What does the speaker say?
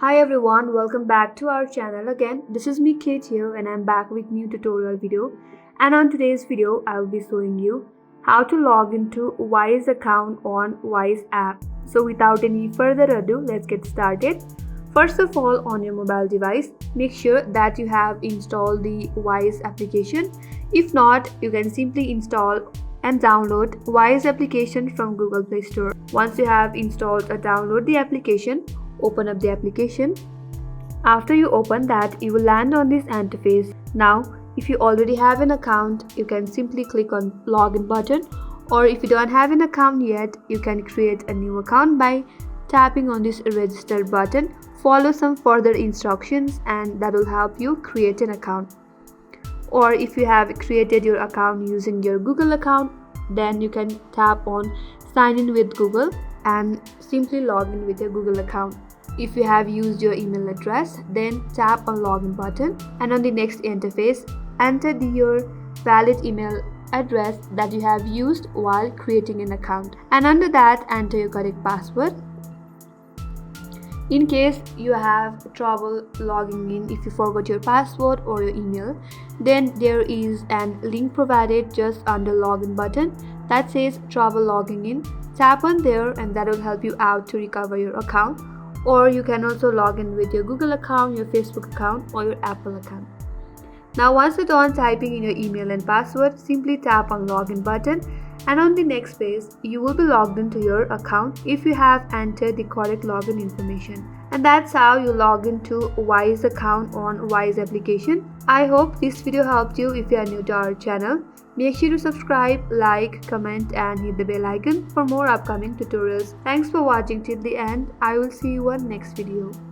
Hi everyone, welcome back to our channel again. This is me Kate here and I'm back with new tutorial video. And on today's video, I will be showing you how to log into Wise account on Wise app. So without any further ado, let's get started. First of all, on your mobile device, make sure that you have installed the Wise application. If not, you can simply install and download Wise application from Google Play Store. Once you have installed or download the application, open up the application. After you open that, you will land on this interface. Now, if you already have an account, you can simply click on login button, or if you don't have an account yet, you can create a new account by tapping on this register button. Follow some further instructions and that will help you create an account. Or if you have created your account using your Google account, then you can tap on sign in with Google and simply log in with your Google account. If you have used your email address, then tap on login button, and on the next interface, enter your valid email address that you have used while creating an account, and under that enter your correct password. In case you have trouble logging in, if you forgot your password or your email, then there is an link provided just under login button that says trouble logging in. Tap on there and that will help you out to recover your account. Or you can also log in with your Google account, your Facebook account, or your Apple account. Now once you're done typing in your email and password, simply tap on login button, and on the next page you will be logged into your account if you have entered the correct login information. And that's how you log into Wise account on Wise application. I hope this video helped you. If you are new to our channel, make sure to subscribe, like, comment and hit the bell icon for more upcoming tutorials. Thanks for watching till the end. I will see you on next video.